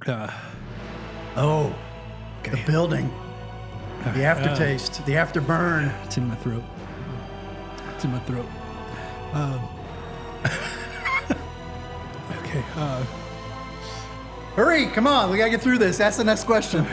Oh, okay. The building. The aftertaste. The afterburn. It's in my throat. It's in my throat. Okay. Hurry, come on. We got to get through this. Ask the next question.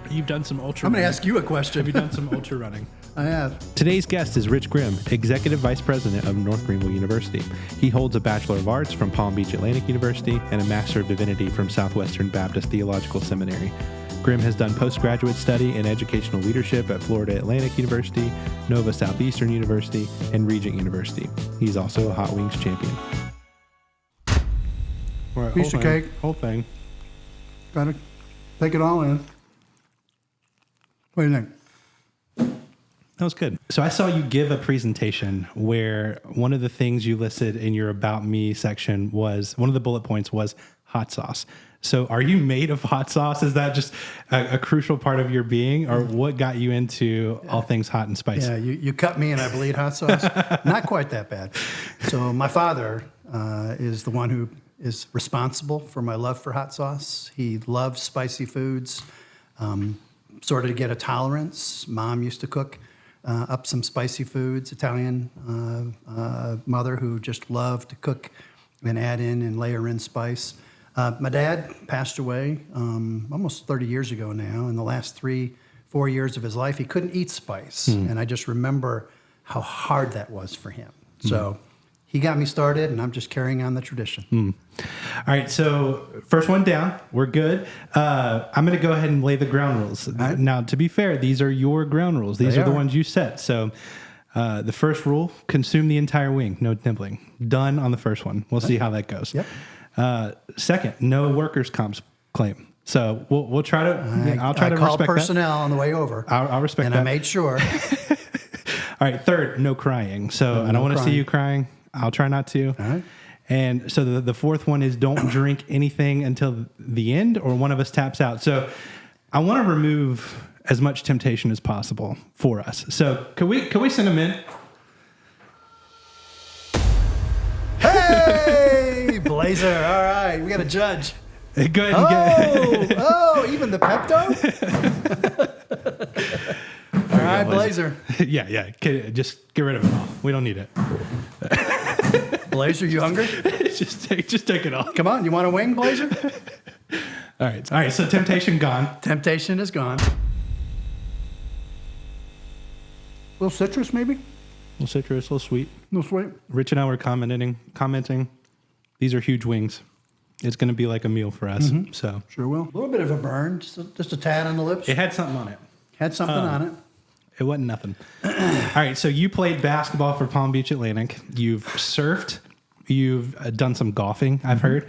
You've done some ultra I'm going to running. ask you a question. Have you done some ultra running? I have. Today's guest is Rich Grimm, Executive Vice President of North Greenville University. He holds a Bachelor of Arts from Palm Beach Atlantic University and a Master of Divinity from Southwestern Baptist Theological Seminary. Grimm has done postgraduate study in educational leadership at Florida Atlantic University, Nova Southeastern University, and Regent University. He's also a Hot Wings champion. All right, piece of cake. Whole thing. Got to take it all in. What do you think? That was good. So I saw you give a presentation where one of the things you listed in your About Me section was, one of the bullet points was hot sauce. So are you made of hot sauce? Is that just a crucial part of your being, or what got you into all things hot and spicy? Yeah, you cut me and I bleed hot sauce. Not quite that bad. So my father is the one who is responsible for my love for hot sauce. He loves spicy foods, sort of to get a tolerance. Mom used to cook up some spicy foods, Italian mother who just loved to cook and add in and layer in spice. My dad passed away almost 30 years ago now. In the last 3-4 years of his life, he couldn't eat spice. And I just remember how hard that was for him. So he got me started, and I'm just carrying on the tradition. All right, so first one down. We're good. I'm going to go ahead and lay the ground rules. Right. Now, to be fair, these are your ground rules. These They are the are. ones you set. So the first rule, consume the entire wing. No nibbling. Done on the first one. We'll see how that goes. Yep. Second, no workers' comp claim. So we'll try to. I'll try to called respect personnel on the way over. I'll respect and that. I made sure. All right. Third, no crying. So I don't want to see you crying. I'll try not to. All right. And so the fourth one is don't drink anything until the end, or one of us taps out. So I want to remove as much temptation as possible for us. So could we send them in? Hey, Blazer. All right. We got a judge. Go ahead and get. Even the Pepto? All right, Blazer. Yeah. Just get rid of it all. We don't need it. Blazer, you hungry? just take it all. Come on. You want a wing, Blazer? All right. So temptation gone. Temptation is gone. A little citrus, maybe? A little citrus, a little sweet. A little sweet. Rich and I were commenting. These are huge wings. It's going to be like a meal for us. So Sure will. A little bit of a burn, just a tad on the lips. it had something on it. Had something on it. It wasn't nothing. All right, so you played basketball for Palm Beach Atlantic. You've surfed. You've done some golfing, I've heard.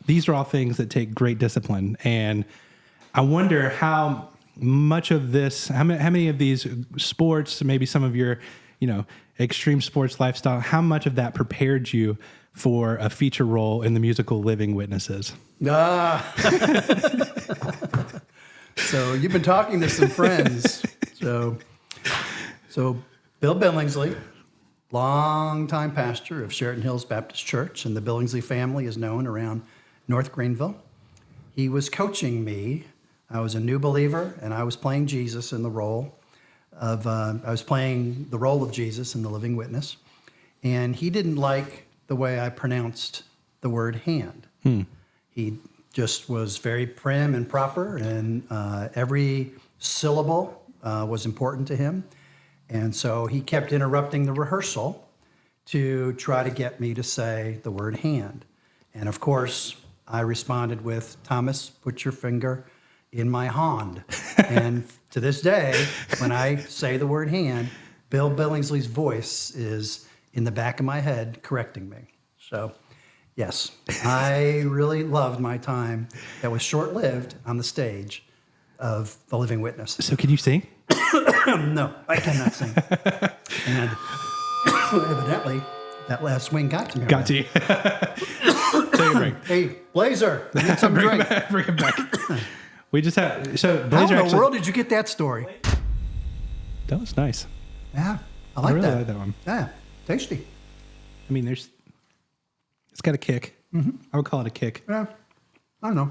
These are all things that take great discipline. And I wonder how much of this, how many of these sports, maybe some of your, extreme sports lifestyle, how much of that prepared you for a feature role in the musical Living Witnesses? So you've been talking to some friends. So Bill Billingsley, longtime pastor of Sheraton Hills Baptist Church, and the Billingsley family is known around North Greenville. He was coaching me. I was a new believer, and I was playing Jesus in the role of, Jesus in the Living Witness. And he didn't like the way I pronounced the word hand. He just was very prim and proper, and every syllable was important to him. And so he kept interrupting the rehearsal to try to get me to say the word hand. And of course, I responded with, Thomas, put your finger in my hand. And to this day, when I say the word hand, Bill Billingsley's voice is in the back of my head correcting me. So, yes, I really loved my time that was short-lived on the stage of The Living Witness. So can you sing? No, I cannot sing. And evidently, that last swing got to me. Got to you. Take a break. Hey, Blazer, we need something to drink. Bring it back. We just had, so How Blazer in the world did you get that story? That was nice. Yeah, I like really that. like that one. Yeah, tasty. I mean, it's got a kick. I would call it a kick. Yeah, I don't know. All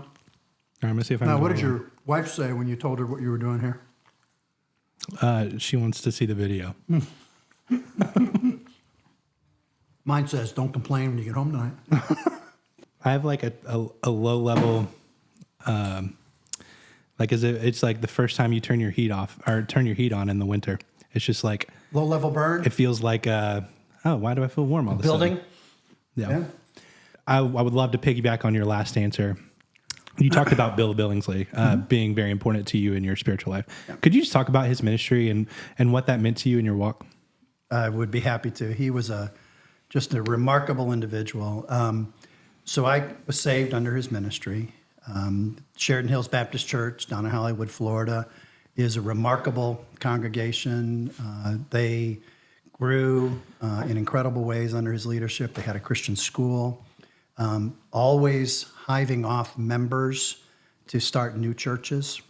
right, I'm gonna see if I. Now, what did your wife say when you told her what you were doing here? She wants to see the video. Mine says, "Don't complain when you get home tonight." I have like a low level, like it's like the first time you turn your heat off or turn your heat on in the winter. It's just like Low level burn. it feels like why do I feel warm all of a Building. sudden? Yeah. I would love to piggyback on your last answer. You talked about Bill Billingsley being very important to you in your spiritual life. Yeah. Could you just talk about his ministry and what that meant to you in your walk? I would be happy to. He was just a remarkable individual. So I was saved under his ministry. Sheridan Hills Baptist Church down in Hollywood, Florida, is a remarkable congregation. They grew in incredible ways under his leadership. They had a Christian school, always hiving off members to start new churches.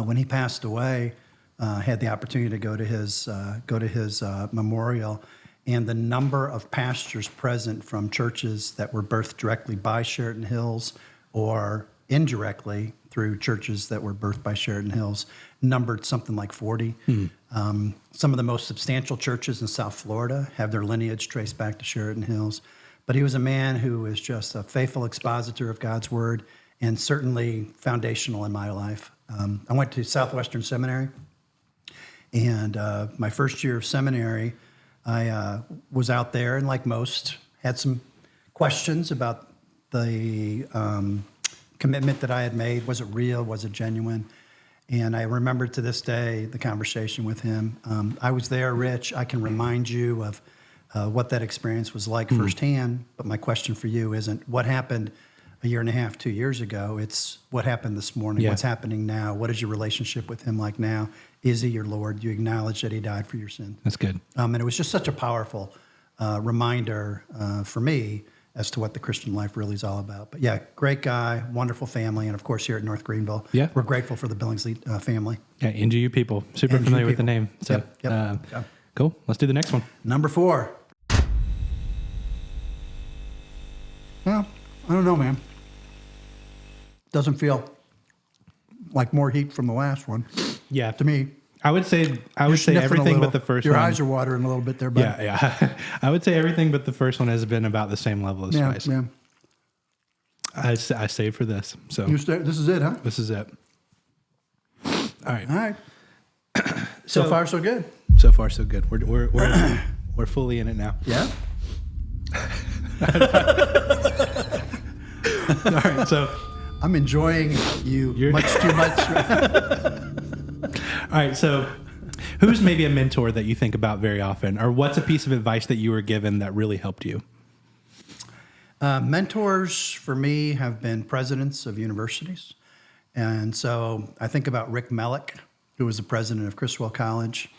When he passed away, had the opportunity to go to his memorial, and the number of pastors present from churches that were birthed directly by Sheridan Hills or indirectly through churches that were birthed by Sheridan Hills numbered something like 40. Some of the most substantial churches in South Florida have their lineage traced back to Sheridan Hills. But he was a man who was just a faithful expositor of God's word and certainly foundational in my life. I went to Southwestern Seminary, and my first year of seminary, I was out there and, like most, had some questions about the commitment that I had made. Was it real? Was it genuine? And I remember to this day the conversation with him. I was there, Rich. I can remind you of what that experience was like firsthand. But my question for you isn't what happened a year and a half, 2 years ago. It's what happened this morning. Yeah. What's happening now? What is your relationship with him like now? Is he your Lord? Do you acknowledge that he died for your sin? That's good. And it was just such a powerful reminder for me as to what the Christian life really is all about. But yeah, great guy, wonderful family, and of course here at North Greenville, we're grateful for the Billingsley family. Yeah, NGU people. Super NGU familiar with the people. name. So, Yep. cool. Let's do the next one. Number 4. Well, I don't know, man. Doesn't feel like more heat from the last one Yeah, to me. I would say You're everything sniffing but the first Your one. eyes are watering a little bit there, bud. Yeah. I would say everything but the first one has been about the same level of spice. Yeah. I saved for this. So This is it, huh? this is it. All right. All right. So far, so good. So far, so good. We're fully in it now. Yeah. All right. So I'm enjoying you much too much. all right. So who's maybe a mentor that you think about very often, or what's a piece of advice that you were given that really helped you? Mentors for me have been presidents of universities. And so I think about Rick Mellick, who was the president of Criswell College,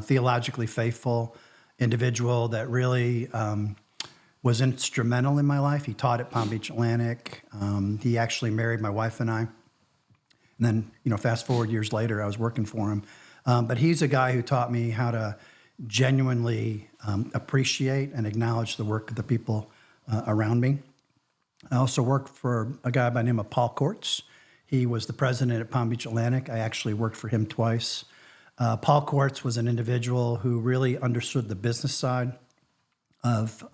theologically faithful individual that really was instrumental in my life. He taught at Palm Beach Atlantic. He actually married my wife and I. And then, fast forward years later, I was working for him. But he's a guy who taught me how to genuinely appreciate and acknowledge the work of the people around me. I also worked for a guy by the name of Paul Courts. He was the president at Palm Beach Atlantic. I actually worked for him twice. Paul Courts was an individual who really understood the business side of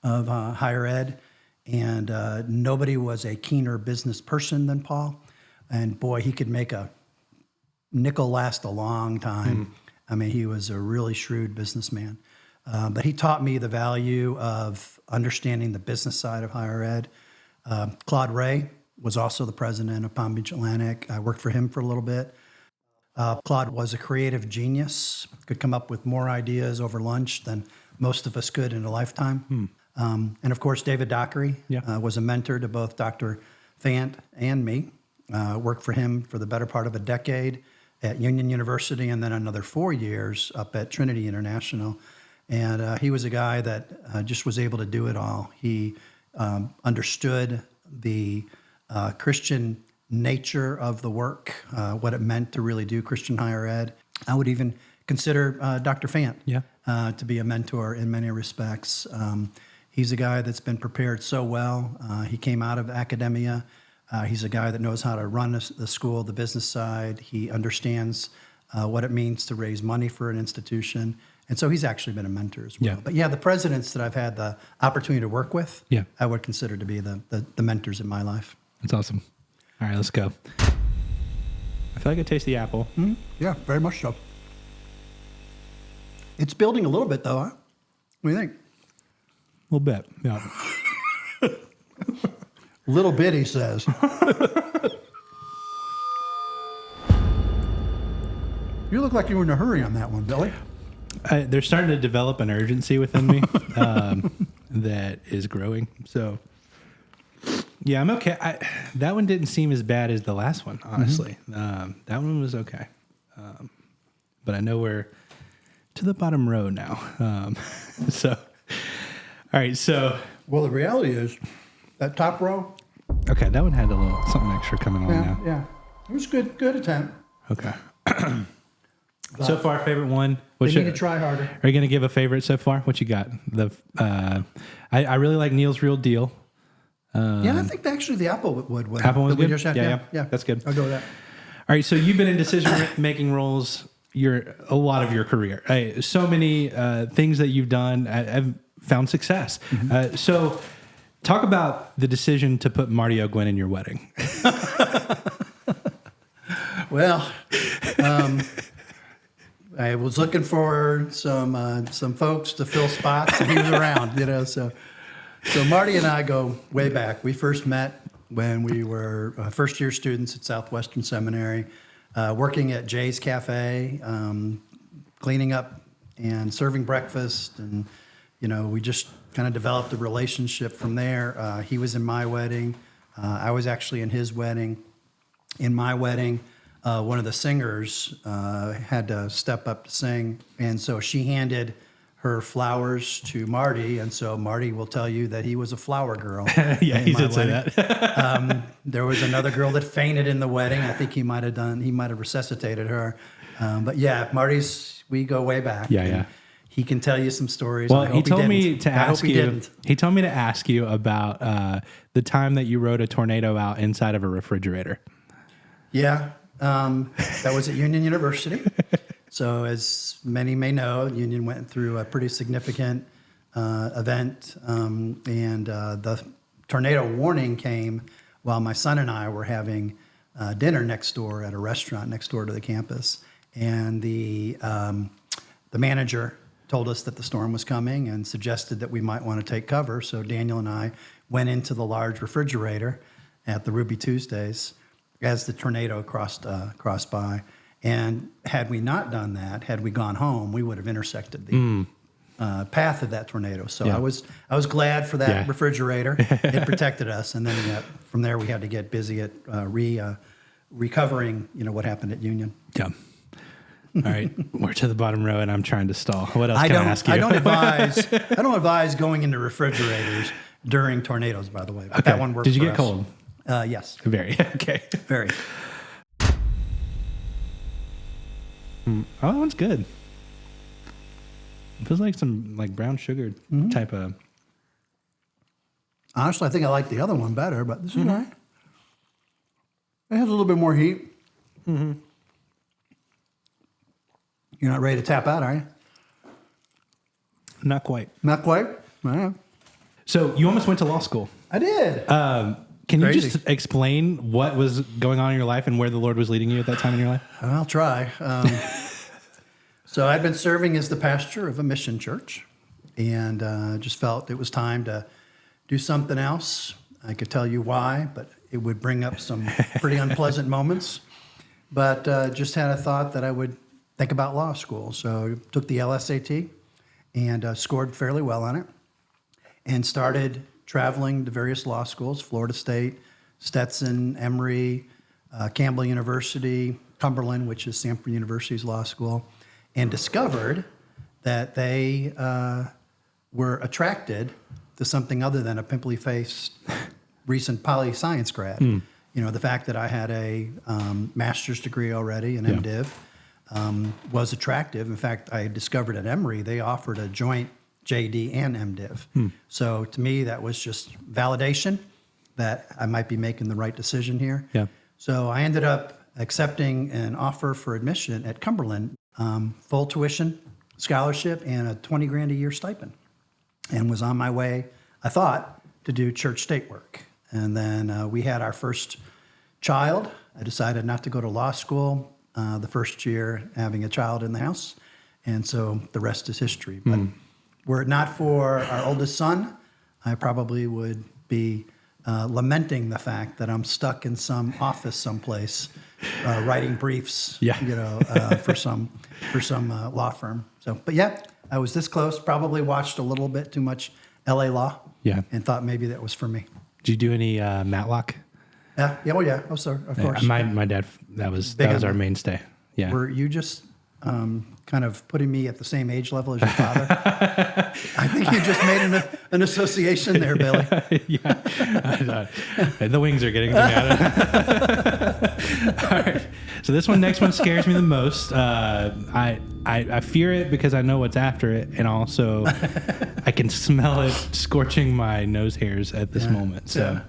higher ed, and nobody was a keener business person than Paul. And boy, he could make a nickel last a long time. I mean, he was a really shrewd businessman. But he taught me the value of understanding the business side of higher ed. Claude Ray was also the president of Palm Beach Atlantic. I worked for him for a little bit. Claude was a creative genius, could come up with more ideas over lunch than most of us could in a lifetime. And of course, David Dockery was a mentor to both Dr. Fant and me. Worked for him for the better part of a decade at Union University and then another 4 years up at Trinity International. And he was a guy that just was able to do it all. He understood the Christian nature of the work, what it meant to really do Christian higher ed. I would even consider Dr. Fant to be a mentor in many respects. He's a guy that's been prepared so well. He came out of academia. He's a guy that knows how to run the school, the business side. He understands what it means to raise money for an institution. And so he's actually been a mentor as well. Yeah. But yeah, the presidents that I've had the opportunity to work with, Yeah. I would consider to be the mentors in my life. That's awesome. All right, let's go. I feel like I taste the apple. Mm-hmm. Yeah, very much so. It's building a little bit, though, huh? What do you think? A little bit, yeah. Little bit, he says. You look like you were in a hurry on that one, Billy. They're starting to develop an urgency within me that is growing. So, yeah, I'm okay. That one didn't seem as bad as the last one, honestly. That one was okay. But I know we're to the bottom row now. So, all right. So, Well, the reality is, that top row, okay, that one had a little something extra coming on now. yeah. It was good attempt. Okay. So far, favorite one. They need to try harder. Are you going to give a favorite so far? What you got? I really like Neil's Real Deal. Yeah, I think actually the Applewood one. Apple was that we good? just had, Yeah. That's good. I'll go with that. All right, so you've been in decision-making roles a lot of your career. So many things that you've done have found success. So talk about the decision to put Marty O'Gwen in your wedding. Well, I was looking for some folks to fill spots, and he was around, So Marty and I go way back. We first met when we were first-year students at Southwestern Seminary, working at Jay's Cafe, cleaning up and serving breakfast, and we just kind of developed a relationship from there. He was in my wedding. I was actually in his wedding. In my wedding, one of the singers had to step up to sing, and so she handed her flowers to Marty, and so Marty will tell you that he was a flower girl. Yeah, he did say that. There was another girl that fainted in the wedding. I think he might have resuscitated her. But yeah, we go way back. Yeah. He can tell you some stories. Well, he told me to ask you. Didn't. He told me to ask you about the time that you rode a tornado out inside of a refrigerator. Yeah, that was at Union University. So as many may know, Union went through a pretty significant event, and the tornado warning came while my son and I were having dinner next door at a restaurant next door to the campus. And the manager told us that the storm was coming and suggested that we might want to take cover. So Daniel and I went into the large refrigerator at the Ruby Tuesdays as the tornado crossed by. And had we not done that, had we gone home, we would have intersected the path of that tornado. So Yeah. I was glad for that refrigerator. It protected us, and then from there we had to get busy at recovering. What happened at Union. Yeah. All right, we're to the bottom row, and I'm trying to stall. What else can I ask you? I don't advise going into refrigerators during tornadoes. By the way, but that one worked. Did you for get us. cold? Yes. Very. Okay. Very. Oh, that one's good. It feels like some brown sugar type of. Honestly, I think I like the other one better, but this is all right. It has a little bit more heat. Mm-hmm. You're not ready to tap out, are you? Not quite. Not quite? All right. So you almost went to law school. I did. Can you Crazy. just explain what was going on in your life and where the Lord was leading you at that time in your life? I'll try. So I'd been serving as the pastor of a mission church, and just felt it was time to do something else. I could tell you why, but it would bring up some pretty unpleasant moments. But just had a thought that I would think about law school. So I took the LSAT and scored fairly well on it, and started traveling to various law schools: Florida State, Stetson, Emory, Campbell University, Cumberland, which is Samford University's law school, and discovered that they were attracted to something other than a pimply-faced recent poli-science grad. The fact that I had a master's degree already, an MDiv, was attractive. In fact, I discovered at Emory they offered a joint JD and MDiv. So to me, that was just validation that I might be making the right decision here. Yeah. So I ended up accepting an offer for admission at Cumberland, full tuition, scholarship, and a 20 grand a year stipend, and was on my way, I thought, to do church state work. And then we had our first child. I decided not to go to law school the first year having a child in the house. And so the rest is history. But were it not for our oldest son, I probably would be lamenting the fact that I'm stuck in some office someplace writing briefs, for some law firm. So, but yeah, I was this close. Probably watched a little bit too much LA Law. Yeah. And thought maybe that was for me. Did you do any Matlock? Yeah. Oh, sorry. Of course. My dad. That was our mainstay. Yeah. Were you just kind of putting me at the same age level as your father? I think you just made an association there, Billy. Yeah. The wings are getting to me. All right. So this next one scares me the most. I fear it because I know what's after it, and also I can smell it scorching my nose hairs at this moment. So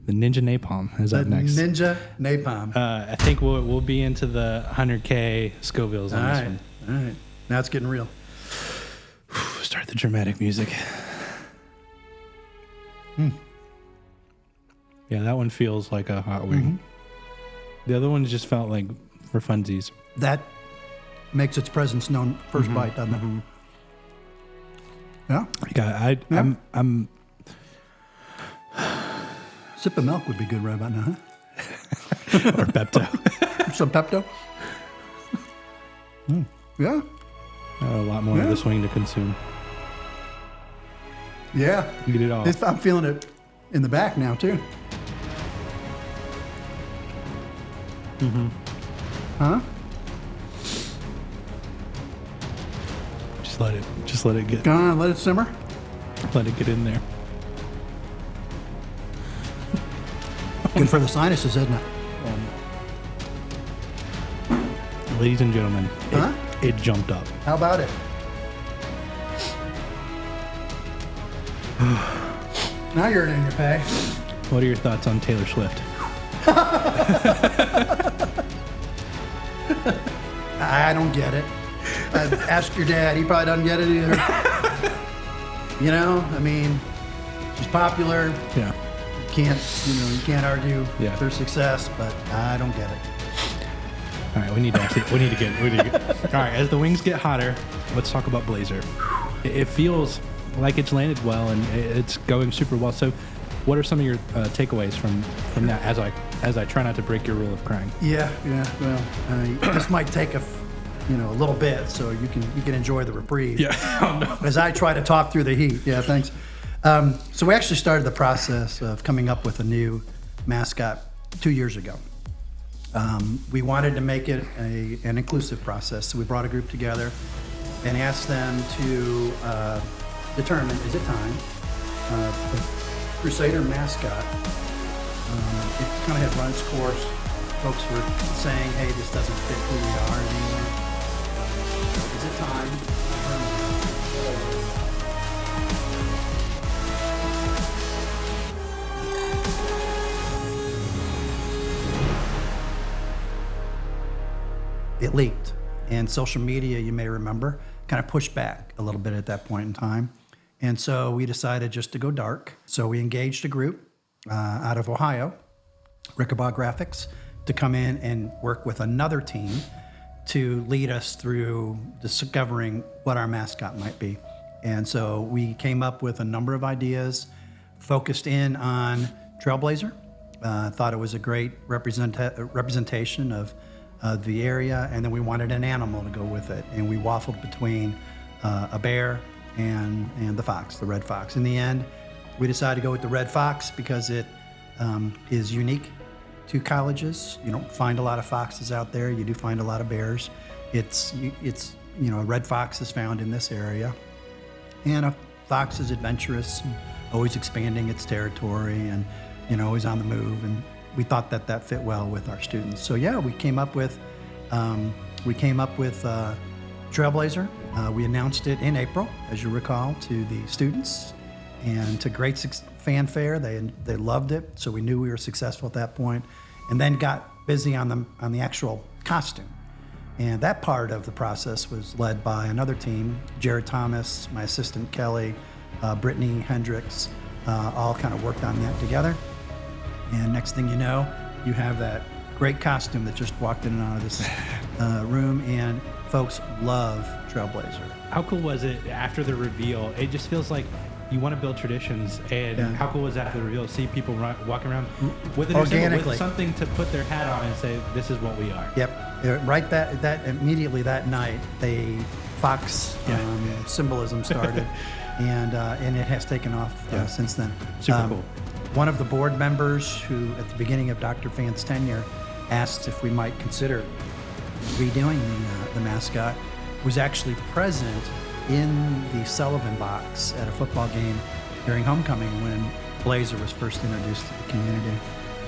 the Ninja Napalm is up next. Ninja Napalm. I think we'll be into the 100K Scovilles on this one. All right. Now it's getting real. Start the dramatic music. Yeah, that one feels like a hot wing. The other one just felt like for funsies. That makes its presence known first bite, doesn't it? Yeah. Yeah, I'm Sip of milk would be good right about now, huh? or Pepto. Some Pepto? Yeah. A lot more of this wing to consume. Yeah. Get it all. I'm feeling it in the back now, too. Huh? Just let it get. Go on, let it simmer. Let it get in there. Good for the sinuses, isn't it? Ladies and gentlemen, it jumped up. How about it? Now you're in your pay. What are your thoughts on Taylor Swift? I don't get it. Ask your dad. He probably doesn't get it either. I mean, she's popular. Yeah. You can't argue Yeah. their success, but I don't get it. All right, we need to get. All right, as the wings get hotter, let's talk about Blazer. It feels like it's landed well and it's going super well. So, what are some of your takeaways from that? As I try not to break your rule of crying. Yeah. Well, this might take a little bit, so you can enjoy the reprieve. Yeah. Oh, no. As I try to talk through the heat. Yeah. Thanks. So we actually started the process of coming up with a new mascot 2 years ago. We wanted to make it an inclusive process, so we brought a group together and asked them to determine, is it time? The Crusader mascot, it kind of had run its course. Folks were saying, hey, this doesn't fit who we are anymore. Is it time? It leaked, and social media, you may remember, kind of pushed back a little bit at that point in time. And so we decided just to go dark. So we engaged a group out of Ohio, Rickabaugh Graphics, to come in and work with another team to lead us through discovering what our mascot might be. And so we came up with a number of ideas, focused in on Trailblazer. Thought it was a great representation of the area, and then we wanted an animal to go with it, and we waffled between a bear and the fox, the red fox. In the end, we decided to go with the red fox because it is unique to colleges. You don't find a lot of foxes out there. You do find a lot of bears. It's a red fox is found in this area, and a fox is adventurous, always expanding its territory, and always on the move. And we thought that fit well with our students. So yeah, we came up with Trailblazer. We announced it in April, as you recall, to the students, and to great fanfare. They loved it, so we knew we were successful at that point, and then got busy on the actual costume. And that part of the process was led by another team, Jared Thomas, my assistant Kelly, Brittany Hendricks, all kind of worked on that together. And next thing you know, you have that great costume that just walked in and out of this room, and folks love Trailblazer. How cool was it after the reveal? It just feels like you want to build traditions, and how cool was that after the reveal? See people walking around with organically, something to put their hat on and say, "This is what we are." Yep, right. That immediately that night, Fox symbolism started, and it has taken off since then. Super cool. One of the board members, who at the beginning of Dr. Fan's tenure asked if we might consider redoing the mascot, was actually present in the Sullivan box at a football game during homecoming when Blazer was first introduced to the community.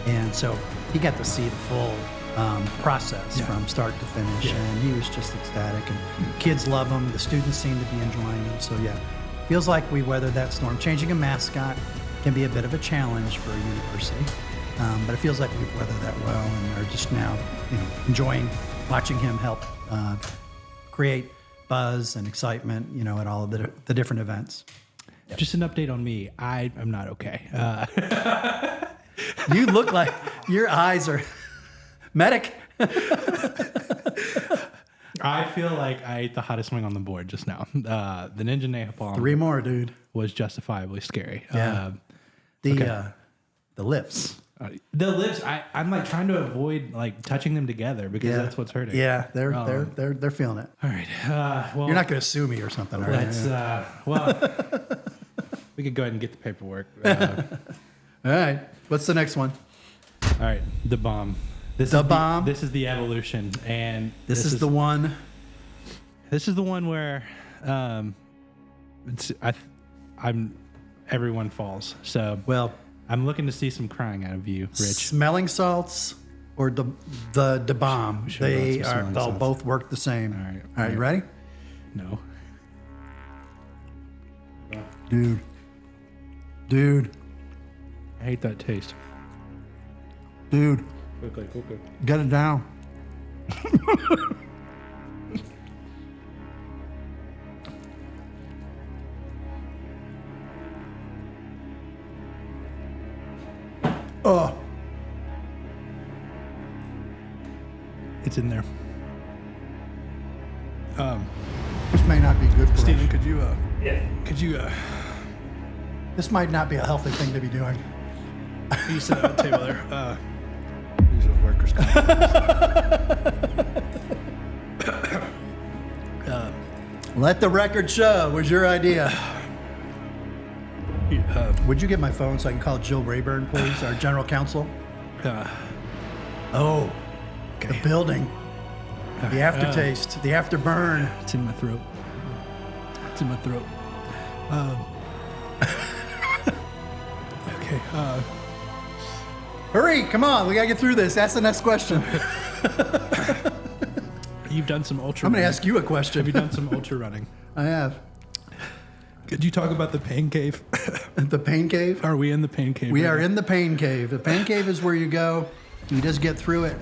And so he got to see the full process from start to finish, and he was just ecstatic. And kids love him. The students seem to be enjoying him. So feels like we weathered that storm. Changing a mascot can be a bit of a challenge for a university, but it feels like we've weathered that well, and are just now enjoying watching him help create buzz and excitement, at all of the different events. Just an update on me. I'm not okay. You look like your eyes are medic. I feel like I ate the hottest wing on the board just now. The Ninja Napalm. 3 more, dude. Was justifiably scary. Yeah. The lips. The lips. I'm like trying to avoid like touching them together because that's what's hurting. Yeah, they're feeling it. All right. Well, you're not going to sue me or something, are let's. We could go ahead and get the paperwork. All right. What's the next one? All right. The bomb. This is the evolution, and this is the one. This is the one where, everyone falls. So I'm looking to see some crying out of you, Rich. Smelling salts or the bomb. They'll both work the same. All right. You ready? No. Dude. I hate that taste. Dude. Quickly. Get it down. Oh. It's in there. This may not be good for Steven, us. could you This might not be a healthy thing to be doing. you sit at the table there? These are workers' comp. Let the record show was your idea. Would you get my phone so I can call Jill Rayburn, please, our general counsel? The building, the aftertaste, the afterburn. It's in my throat. Okay. Hurry, come on, we gotta get through this. Ask the next question. You've done some ultra. I'm gonna running. ask you a question. Have you done some ultra running? I have. Could you talk about the pain cave? The pain cave? Are we in the pain cave? We are in the pain cave. The pain cave is where you go, you just get through it,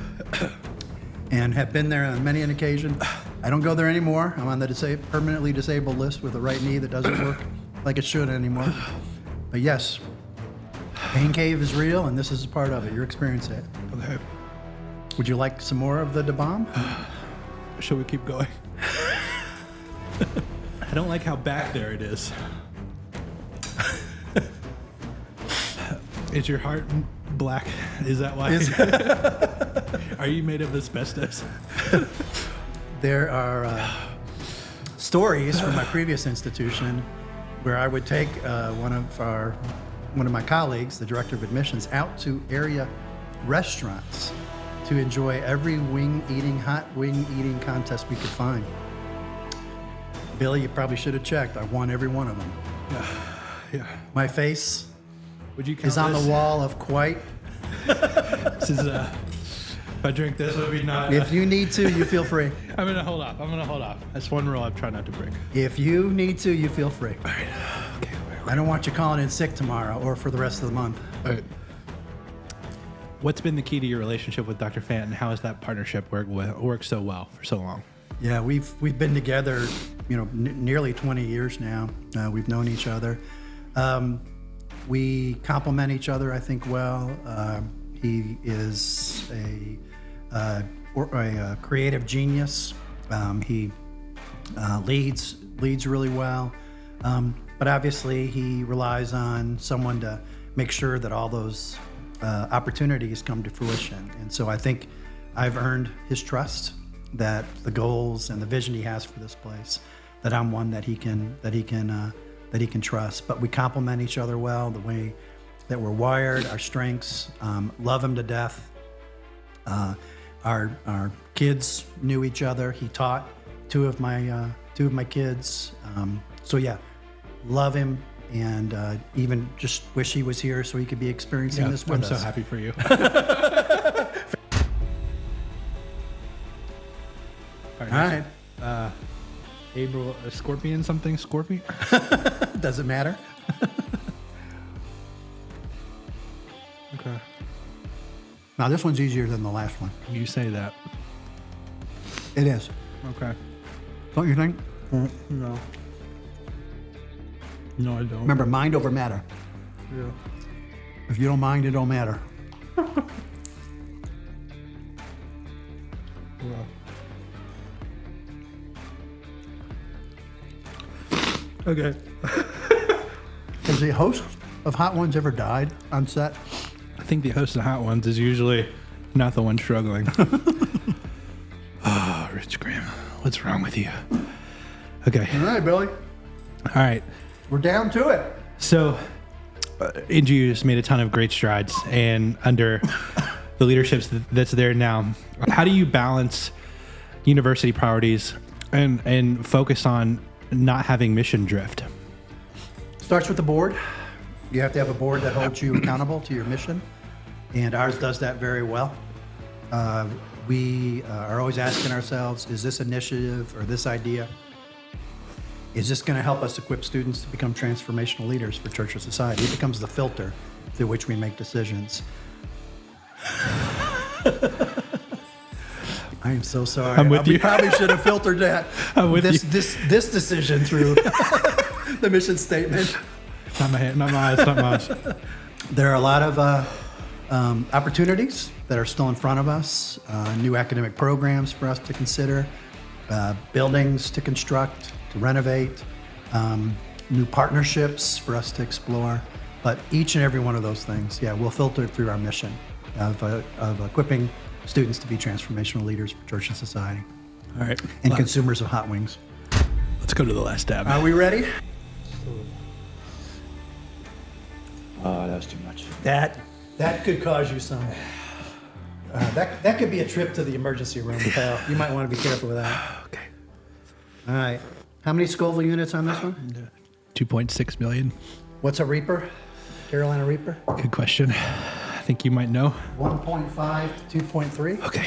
and have been there on many an occasion. I don't go there anymore. I'm on the permanently disabled list with a right knee that doesn't work like it should anymore. But yes, pain cave is real, and this is a part of it. You're experiencing it. Okay. Would you like some more of the bomb? Shall we keep going? I don't like how back there it is. Is your heart black? Is that why? Are you made of asbestos? There are stories from my previous institution where I would take one of my colleagues, the director of admissions, out to area restaurants to enjoy every hot wing eating contest we could find. Billy, you probably should have checked. I won every one of them. Yeah. My face Would you count is on this? the wall of quite. This is If I drink this, it'll be not. If you need to, you feel free. I'm gonna hold off. That's one rule I'm trying not to break. If you need to, you feel free. All right. Okay. I don't want you calling in sick tomorrow or for the rest of the month. All right. What's been the key to your relationship with Dr. Fant, and how has that partnership worked so well for so long? Yeah, we've been together, nearly 20 years now. We've known each other. We complement each other, I think, well. He is a creative genius. He leads really well, but obviously he relies on someone to make sure that all those opportunities come to fruition. And so I think I've earned his trust that the goals and the vision he has for this place, that I'm one that he can trust. But we complement each other well, the way that we're wired, our strengths. Love him to death. Our kids knew each other. He taught two of my kids. So yeah, love him, and even just wish he was here so he could be experiencing this with us. I'm so happy for you. All right. April, Scorpion. Does it matter? Okay. Now this one's easier than the last one. You say that. It is. Okay. Don't you think? No. No, I don't. Remember, mind over matter. Yeah. If you don't mind, it don't matter. Well. Okay. Has the host of Hot Ones ever died on set? I think the host of Hot Ones is usually not the one struggling. Oh, Rich Grimm, what's wrong with you? Okay. All right, Billy. All right. We're down to it. So, NGU has made a ton of great strides, and under the leadership that's there now, how do you balance university priorities and focus on not having mission drift? Starts with the board. You have to have a board that holds you accountable to your mission, and ours does that very well. We are always asking ourselves, is this initiative or this idea, is this going to help us equip students to become transformational leaders for church or society? It becomes the filter through which we make decisions. I am so sorry. I'm with you. We probably should have filtered that. I'm with you. This decision through the mission statement. Not my eyes, not my eyes. There are a lot of opportunities that are still in front of us, new academic programs for us to consider, buildings to construct, to renovate, new partnerships for us to explore. But each and every one of those things, we'll filter through our mission of equipping students to be transformational leaders for church and society. All right. And consumers of hot wings. Let's go to the last tab. Are we ready? Oh, that was too much. That could cause you some. That could be a trip to the emergency room, pal. You might want to be careful with that. Okay. All right. How many Scoville units on this one? 2.6 million. What's a Reaper? Carolina Reaper? Good question. I think you might know. 1.5 to 2.3. Okay.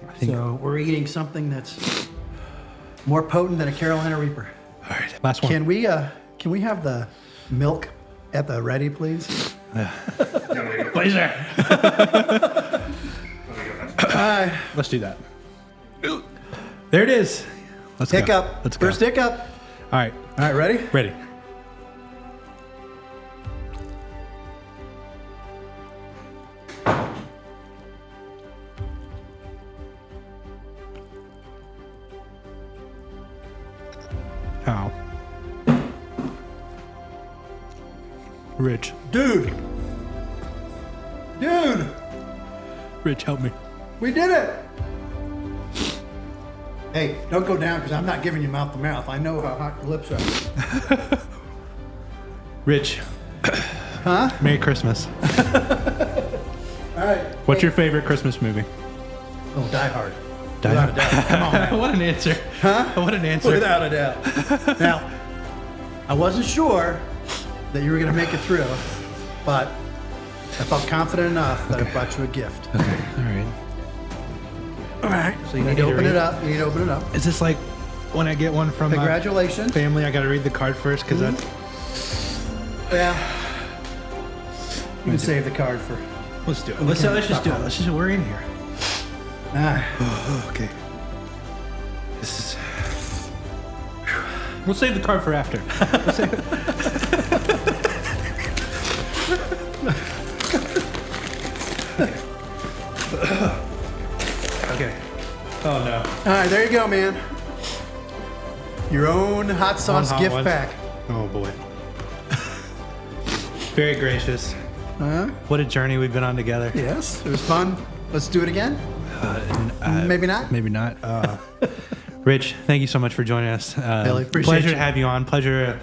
I think. So we're eating something that's more potent than a Carolina Reaper. All right. Last one. Can we have the milk at the ready, please? Pleasure. Let's do that. There it is. Let's go. Hiccup. Let's go. First hiccup. All right. All right, ready? Ready. How? Rich. Dude. Rich, help me. We did it. Hey, don't go down because I'm not giving you mouth to mouth. I know how hot your lips are. Rich. Huh? Merry Christmas. All right. What's your favorite Christmas movie? Oh, Die Hard. Die Without Hard. a doubt. Come on, man. What an answer. Huh? What an answer. Without a doubt. Now, I wasn't sure that you were going to make it through, but I felt confident enough that I brought you a gift. Okay. All right. All right. So you need to open it up. You need to open it up. Is this like when I get one from my Congratulations. family? I got to read the card first because that's. Yeah. You can save the card for. Let's do it. Let's just do it. Let's just. We're in here. Ah. Okay. This is. We'll save the card for after. Okay. Oh no. All right, there you go, man. Your own hot sauce hot gift ones. pack. Oh boy. Very gracious. Huh? What a journey we've been on together. Yes, it was fun. Let's do it again. Maybe not. Maybe not. Rich, thank you so much for joining us. Billy, appreciate pleasure you. to have you on. Pleasure.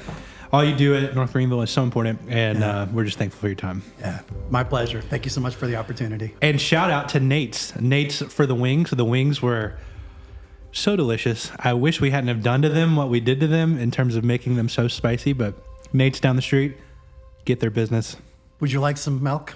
All you do at North Greenville is so important, and we're just thankful for your time. Yeah, my pleasure. Thank you so much for the opportunity. And shout out to Nate's for the wings. The wings were so delicious. I wish we hadn't have done to them what we did to them in terms of making them so spicy, but Nate's down the street. Get their business. Would you like some milk?